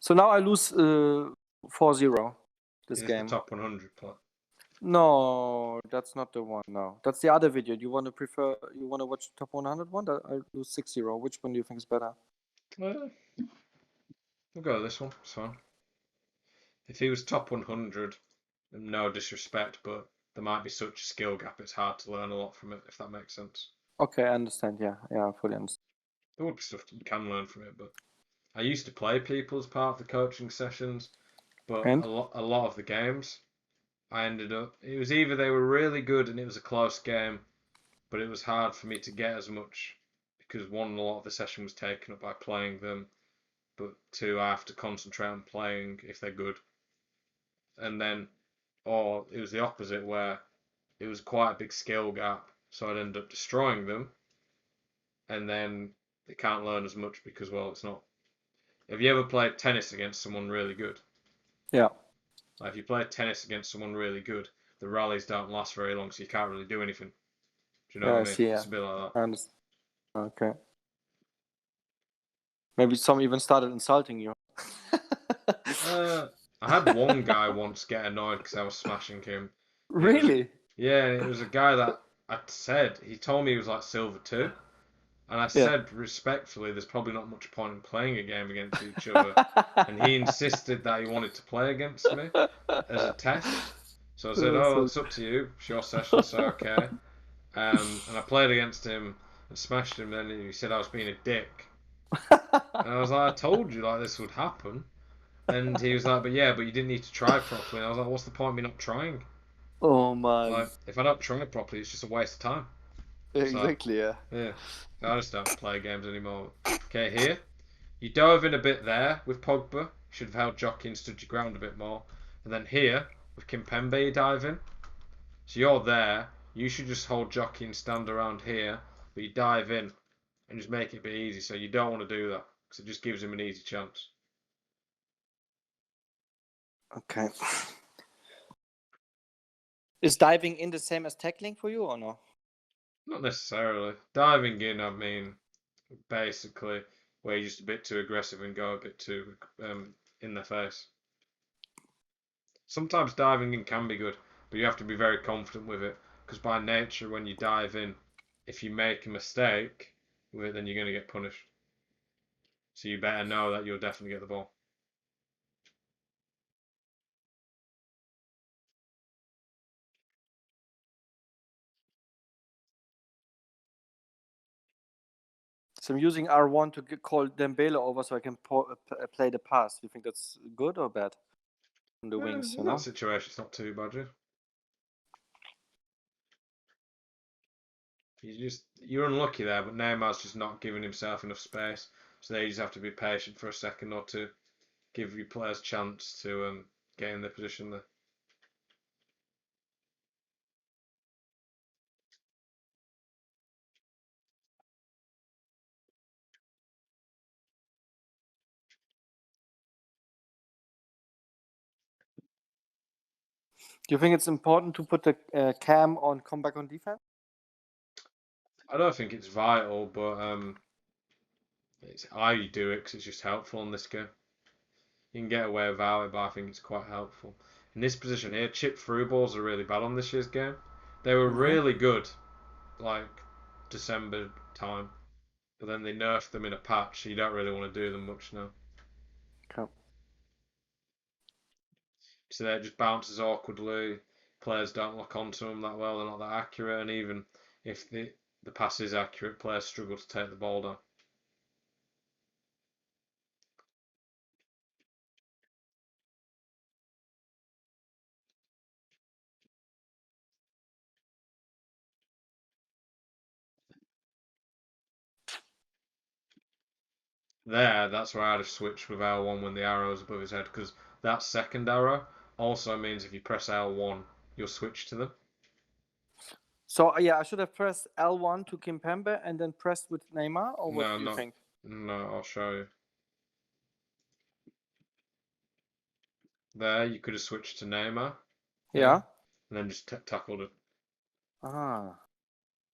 So now I lose 4-0 this Is game. the top 100 play? No, that's not the one. No, that's the other video. You want to watch the top 100 one? I lose 6-0. Which one do you think is better? We'll go with this one. It's fine. If he was top 100, no disrespect, but there might be such a skill gap. It's hard to learn a lot from it, if that makes sense. Okay, I understand. Yeah, I fully understand. There would be stuff that you can learn from it, but I used to play people as part of the coaching sessions, but And? a lot of the games, I ended up. It was either they were really good and it was a close game, but it was hard for me to get as much because one, a lot of the session was taken up by playing them, but two, I have to concentrate on playing if they're good. And then, or it was the opposite where it was quite a big skill gap, so I'd end up destroying them, and then they can't learn as much because, well, it's not. Have you ever played tennis against someone really good? Yeah. Like if you play tennis against someone really good, the rallies don't last very long, so you can't really do anything. Do you know what I mean? See, It's a bit like that. I understand. Okay. Maybe some even started insulting you. I had one guy once get annoyed because I was smashing him. Really? Yeah, it was a guy that I said, he told me he was like Silver 2. And I said respectfully, there's probably not much point in playing a game against each other. And he insisted that he wanted to play against me as a test. So I said, oh, it's up to you. It's your session, so okay. And I played against him and smashed him. Then he said I was being a dick. And I was like, I told you like this would happen. And he was like, but you didn't need to try properly. And I was like, what's the point of me not trying? Oh man. Like, if I don't try properly, it's just a waste of time. Exactly, So, yeah. I just don't play games anymore. Okay, here. You dove in a bit there with Pogba. You should have held jockey and stood your ground a bit more. And then here, with Kimpembe, you dive in. So you're there. You should just hold jockey and stand around here. But you dive in and just make it a bit easy. So you don't want to do that. Because it just gives him an easy chance. Okay. Is diving in the same as tackling for you or no? Not necessarily. Diving in, I mean, basically, where you're just a bit too aggressive and go a bit too in the face. Sometimes diving in can be good, but you have to be very confident with it. Because by nature, when you dive in, if you make a mistake with it, then you're going to get punished. So you better know that you'll definitely get the ball. So I'm using R1 to call Dembele over so I can play the pass. You think that's good or bad? On the wings, in that situation, it's not too bad, you're unlucky there, but Neymar's just not giving himself enough space. So they just have to be patient for a second or two, give your players a chance to get in their position there. Do you think it's important to put the cam on comeback on defense? I don't think it's vital, but I do it because it's just helpful in this game. You can get away without it, but I think it's quite helpful. In this position here, chip through balls are really bad on this year's game. They were really good, like December time, but then they nerfed them in a patch, so you don't really want to do them much now. Okay. So they just bounces awkwardly. Players don't lock onto them that well. They're not that accurate, and even if the pass is accurate, players struggle to take the ball down. That's where I'd have switched with L1 when the arrow is above his head, because that second arrow also means if you press L1, you'll switch to them. So I should have pressed L1 to Kimpembe and then pressed with Neymar, or what do you think? No, I'll show you. There, you could have switched to Neymar. Yeah. And then just tackled it. Ah.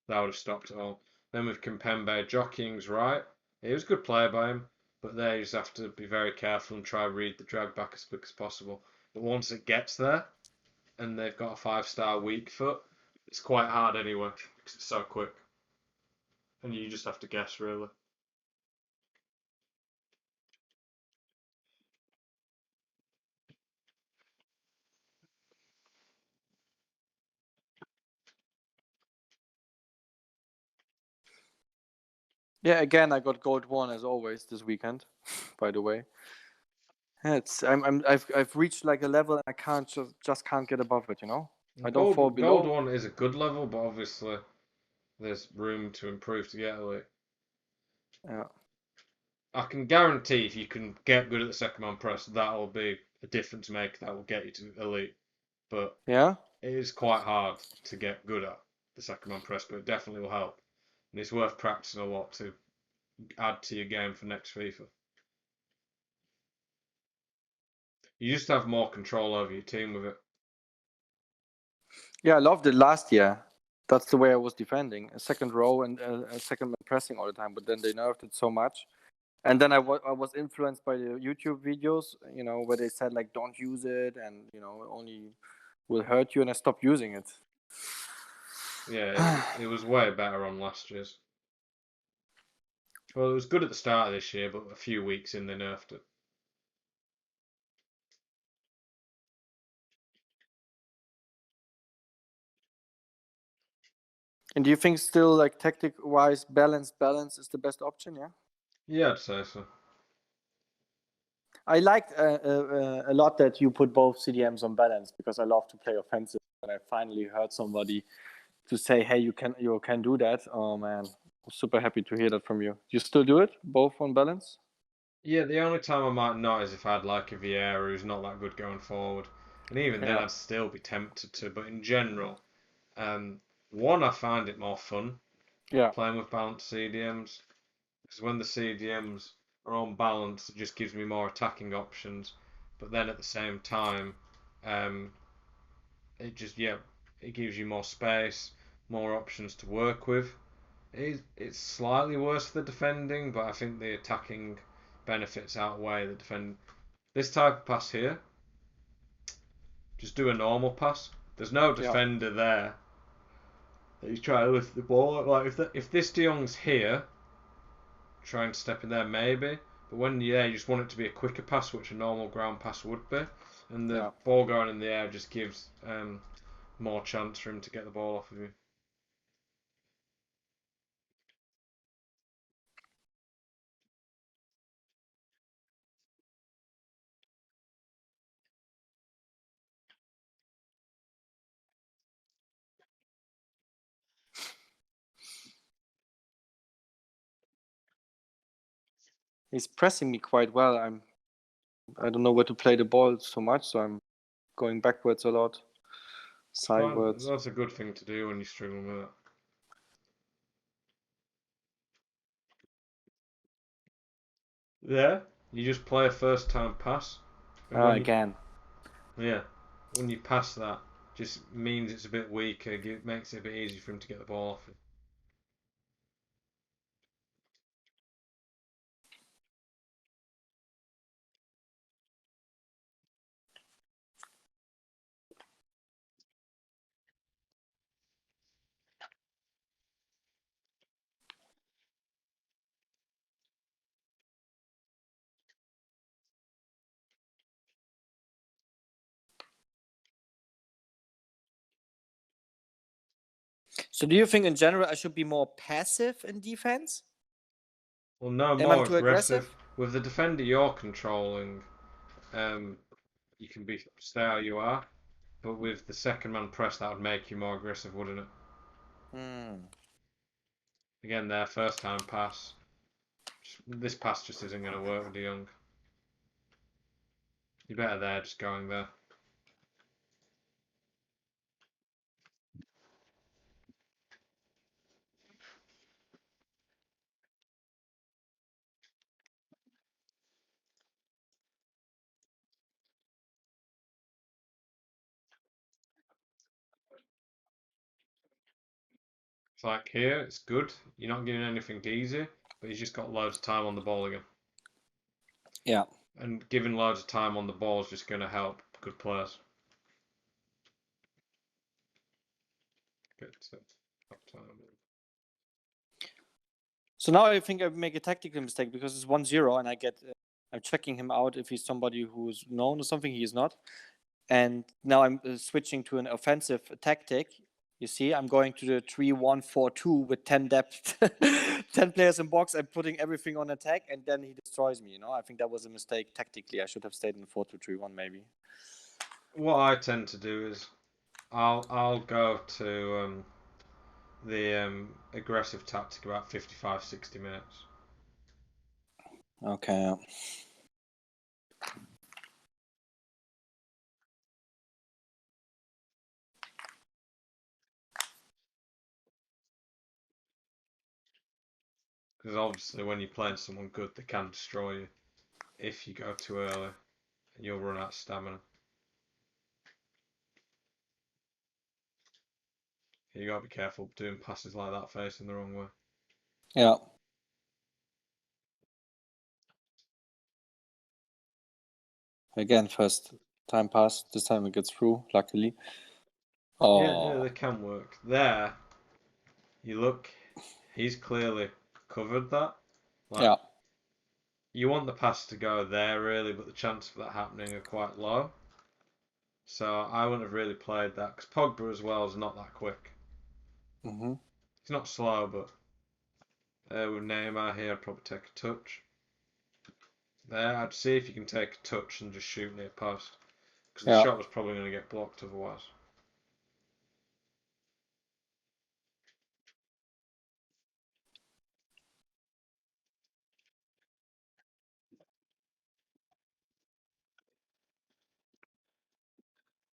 That would have stopped it all. Then with Kimpembe, jockeying's right. It was a good play by him, but there you just have to be very careful and try read the drag back as quick as possible. But once it gets there and they've got a 5-star weak foot, it's quite hard anyway because it's so quick, and you just have to guess really. Yeah, again, I got gold 1 as always this weekend. By the way, yeah, I've reached like a level and I can't just can't get above it. You know, I don't fall Gold below. 1 is a good level, but obviously there's room to improve to get elite. Yeah, I can guarantee if you can get good at the second man press, that'll be a difference maker that will get you to elite. But yeah. it is quite hard to get good at the second man press, but it definitely will help. And it's worth practicing a lot to add to your game for next FIFA. You just have more control over your team with it. Yeah, I loved it last year. That's the way I was defending a second row and a second man pressing all the time. But then they nerfed it so much, and then I was influenced by the YouTube videos, you know, where they said like don't use it and you know only will hurt you, and I stopped using it. Yeah, it was way better on last year's. Well, it was good at the start of this year, but a few weeks in they nerfed it. And do you think still like tactic wise balance is the best option? Yeah. Yeah, I'd say so. I liked a lot that you put both CDMs on balance because I love to play offensive, and I finally heard somebody to say, "Hey, you can do that." Oh man, I'm super happy to hear that from you. You still do it both on balance? Yeah, the only time I might not is if I had like a Vieira who's not that good going forward, and even then Yeah, I'd still be tempted to. But in general, one I find it more fun yeah, playing with balanced CDMs because when the CDMs are on balance, it just gives me more attacking options. But then at the same time, um, it gives you more space, more options to work with. It's slightly worse for the defending, but I think the attacking benefits outweigh the defend. This type of pass here, just do a normal pass. There's no yeah, defender there that he's trying to lift the ball. Like if this De Jong's here, trying to step in there maybe, but when you're there, you just want it to be a quicker pass, which a normal ground pass would be, and the yeah. ball going in the air just gives more chance for him to get the ball off of you. He's pressing me quite well. I don't know where to play the ball so much, so I'm going backwards a lot, It's fine. sidewards. That's a good thing to do when you're struggling with it. Yeah, you just play a first time pass, and Again. yeah, when you pass that, just means it's a bit weaker. It makes it a bit easier for him to get the ball off. So do you think in general I should be more passive in defense? Well, no, Am I more too aggressive? aggressive with the defender you're controlling. Um, you can stay how you are, but with the second man press, that would make you more aggressive, wouldn't it? Hmm. Again, their first time pass. This pass just isn't going to work with De Jong. You're better there, just going there. It's like here, it's good. You're not getting anything easy, but he's just got loads of time on the ball again. Yeah. And giving loads of time on the ball is just going to help good players. Get to time. So now I think I make a tactical mistake because it's 1-0 and I'm checking him out if he's somebody who's known or something. He is not. And now I'm switching to an offensive tactic. You see, I'm going to the 3-1-4-2 with 10 depth, 10 players in box. I'm putting everything on attack, and then he destroys me. I think that was a mistake tactically. I should have stayed in 4-2-3-1 maybe. What I tend to do is I'll go to the aggressive tactic about 55-60 minutes. Okay. Because obviously, when you're playing someone good, they can destroy you if you go too early, and you'll run out of stamina. You gotta be careful doing passes like that facing the wrong way. Yeah. Again, first time pass. This time it gets through, luckily. Yeah, Oh. they can work. There, you look, he's clearly covered that. Like, Yeah. you want the pass to go there, really, but the chances of that happening are quite low. So I wouldn't have really played that, because Pogba as well is not that quick. Mm-hmm. He's not slow, but with Neymar here, I'd probably take a touch. There, I'd see if you can take a touch and just shoot near post, because the Yeah. shot was probably going to get blocked otherwise.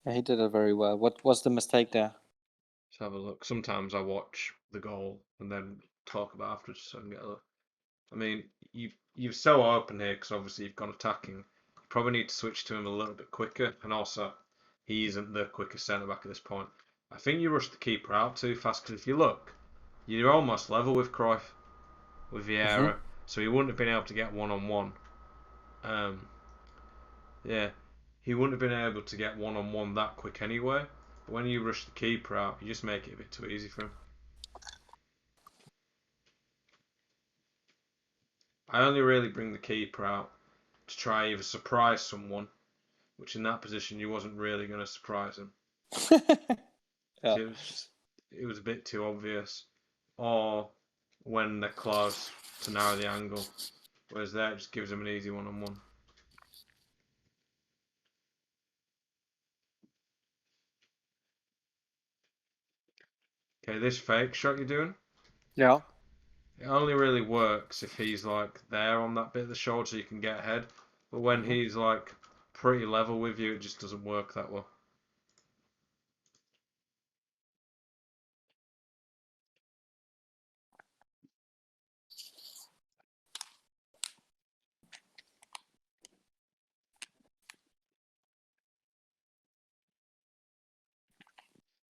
Yeah, he did it very well. What was the mistake there? Let's have a look. Sometimes I watch the goal and then talk about afterwards so I can get a look. I mean, you're so open here because obviously you've gone attacking. You probably need to switch to him a little bit quicker, and also he isn't the quickest centre back at this point. I think you rushed the keeper out too fast because if you look, you're almost level with Cruyff, with Mm-hmm. Vieira, so he wouldn't have been able to get one on one. Yeah, he wouldn't have been able to get one on one that quick anyway. But when you rush the keeper out, you just make it a bit too easy for him. I only really bring the keeper out to try either surprise someone, which in that position you wasn't really going to surprise him. Yeah. It was a bit too obvious, or when they're close to narrow the angle, whereas there it just gives them an easy one on one. Okay, this fake shot you're doing, Yeah. it only really works if he's like there on that bit of the shoulder so you can get ahead. But when Mm-hmm. he's like pretty level with you, it just doesn't work that well.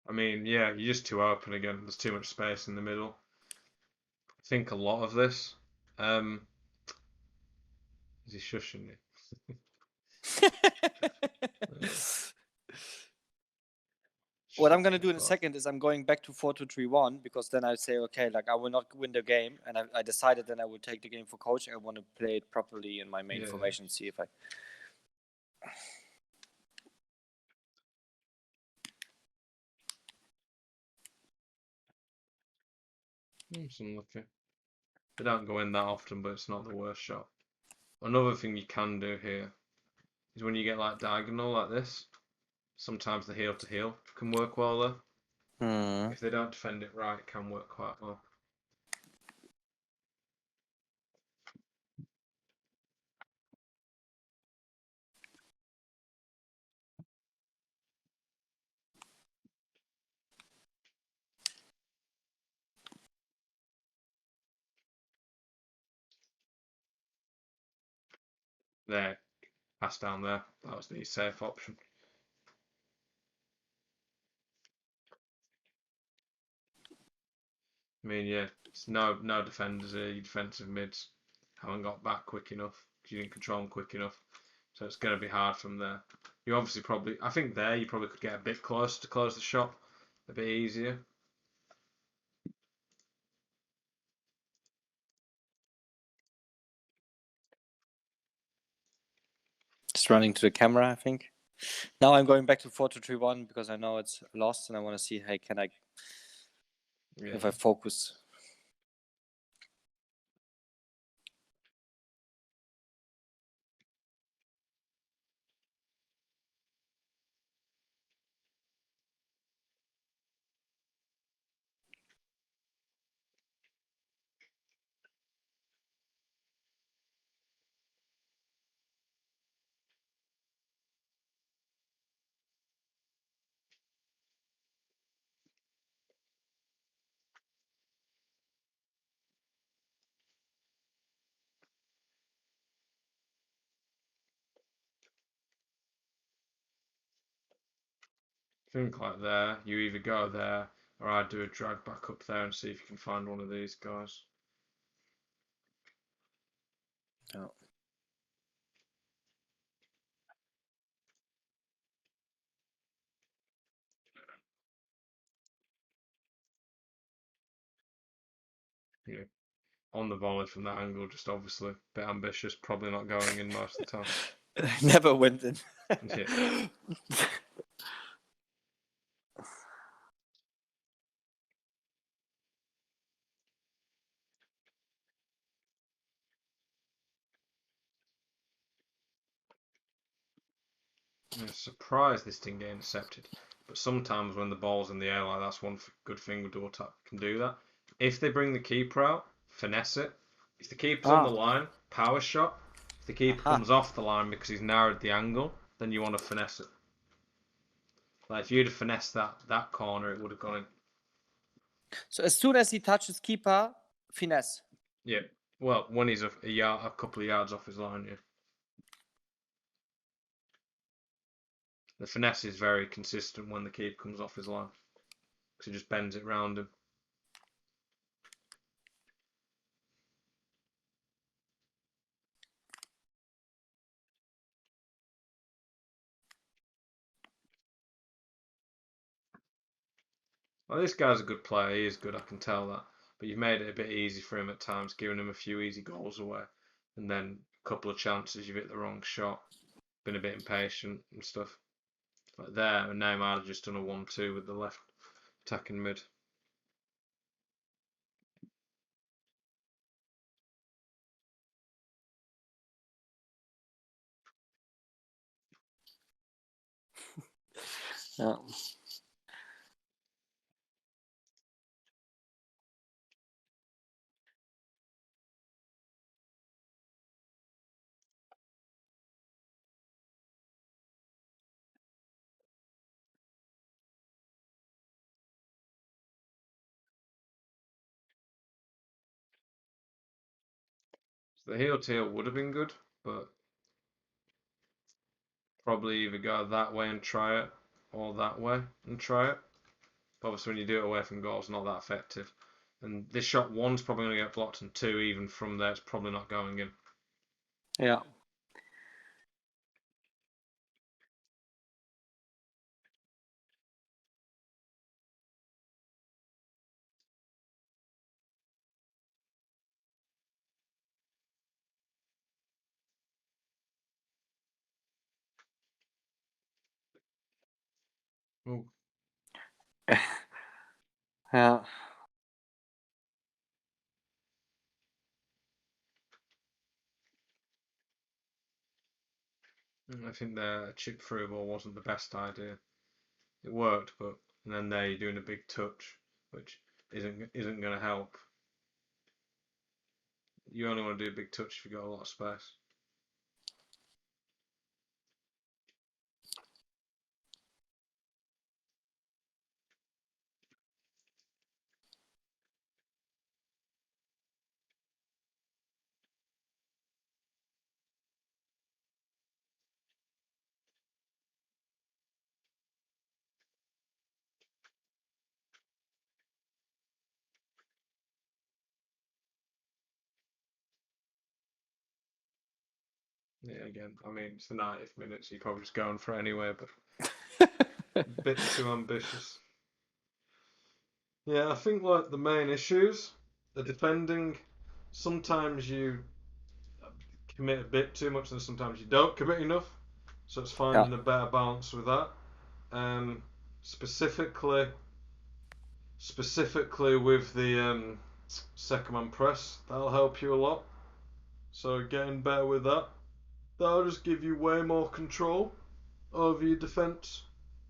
I mean, yeah, you're just too open again. There's too much space in the middle. I think a lot of this. Um, is he shushing you? What I'm Shut gonna up, do in a God. second is I'm going back to 4-2-3-1 because then I say, okay, like I will not win the game, and I decided then I will take the game for coach. I want to play it properly in my main Yeah. formation. See if I. It's unlucky. They don't go in that often, but it's not the worst shot. Another thing you can do here is when you get like diagonal like this, sometimes the heel to heel can work well there. Hmm. If they don't defend it right, it can work quite well. There, pass down there. That was the safe option. I mean, yeah, it's no defenders here, you defensive mids. haven't got back quick enough because you didn't control them quick enough. So it's going to be hard from there. You obviously probably, I think there you probably could get a bit closer to close the shot, a bit easier. Just running to the camera, I think. Now I'm going back to 4-2-3-1 because I know it's lost and I want to see, hey, can I, if I focus. Think like there, you either go there or I'd do a drag back up there and see if you can find one of these guys. No. Yeah. On the volley from that angle, just obviously a bit ambitious, probably not going in most of the time. Never went in. Yeah. I'm surprised this didn't get intercepted. But sometimes when the ball's in the air like that's one good thing with dual tap can do that. If they bring the keeper out, finesse it. If the keeper's on the line, power shot. If the keeper Aha. comes off the line because he's narrowed the angle, then you want to finesse it. Like if you'd have finessed that corner, it would have gone in. So as soon as he touches keeper, finesse. Yeah. Well, when he's a couple of yards off his line, yeah. The finesse is very consistent when the keeper comes off his line because he just bends it round him. Well, this guy's a good player. He is good. I can tell that. But you've made it a bit easy for him at times, giving him a few easy goals away, and then a couple of chances you've hit the wrong shot, been a bit impatient and stuff. Like there, and now I'd have just done a 1-2 with the left attacking mid. Yeah. So the heel tail would have been good, but probably either go that way and try it, or that way and try it. Obviously, when you do it away from goal, it's not that effective. And this shot, one's probably going to get blocked, and two, even from there, it's probably not going in. Yeah. Ooh. Yeah. I think the chip through ball wasn't the best idea. It worked, but and then there you're doing a big touch, which isn't going to help. You only want to do a big touch if you've got a lot of space. Yeah, again, I mean, it's the 90th minute, so you're probably just going for it anyway, but a bit too ambitious. Yeah, I think like the main issues, the defending, sometimes you commit a bit too much and sometimes you don't commit enough. So it's finding a better balance with that. Um, specifically, specifically with the second man press, that'll help you a lot. So getting better with that, that'll just give you way more control over your defense,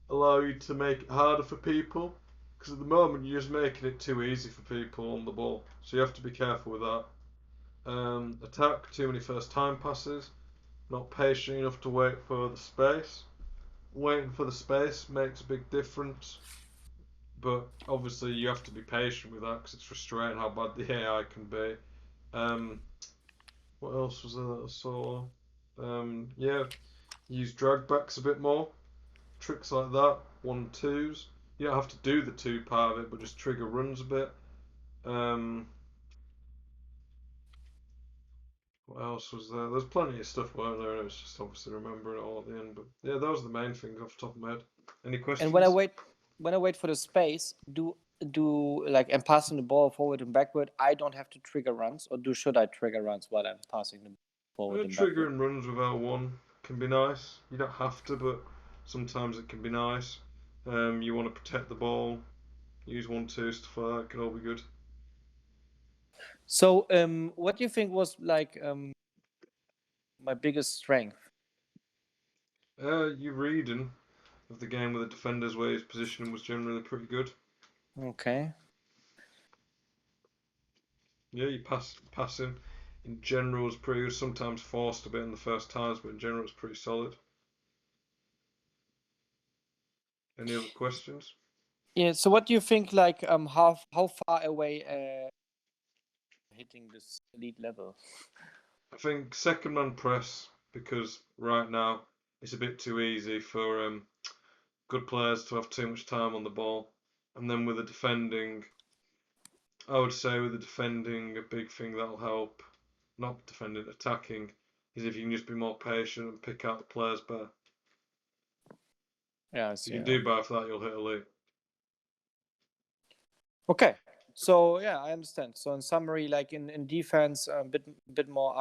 allow you to make it harder for people. Because at the moment you're just making it too easy for people on the ball, so you have to be careful with that. Attack, too many first time passes, not patient enough to wait for the space. Waiting for the space makes a big difference, but obviously you have to be patient with that because it's frustrating how bad the AI can be. What else was there that I saw? Yeah, use drag backs a bit more. Tricks like that, 1-2s. You don't have to do the two part of it, but just trigger runs a bit. What else was there? There's plenty of stuff, weren't there? And it was just obviously remembering it all at the end. But yeah, those are the main things off the top of my head. Any questions? And when I wait for the space, do like I'm passing the ball forward and backward, I don't have to trigger runs, or should I trigger runs while I'm passing the forward and backward? Triggering runs without one can be nice. You don't have to, but sometimes it can be nice. You want to protect the ball, use 1-2, stuff like that. Can all be good. So, what do you think was like my biggest strength? Your reading of the game with the defender's way his positioning was generally pretty good. Okay. Yeah, your passing in general was pretty good. Sometimes forced a bit in the first times, but in general it was pretty solid. Any other questions? Yeah. So, what do you think? Like, how far away hitting this elite level? I think second man press, because right now it's a bit too easy for good players to have too much time on the ball. And then with the defending, I would say with the defending, a big thing that'll help, not defending, attacking, is if you can just be more patient and pick out the players better. Yeah, I If see. you can do both that, you'll hit elite. Okay. So yeah, I understand. So in summary, like in defense, a bit more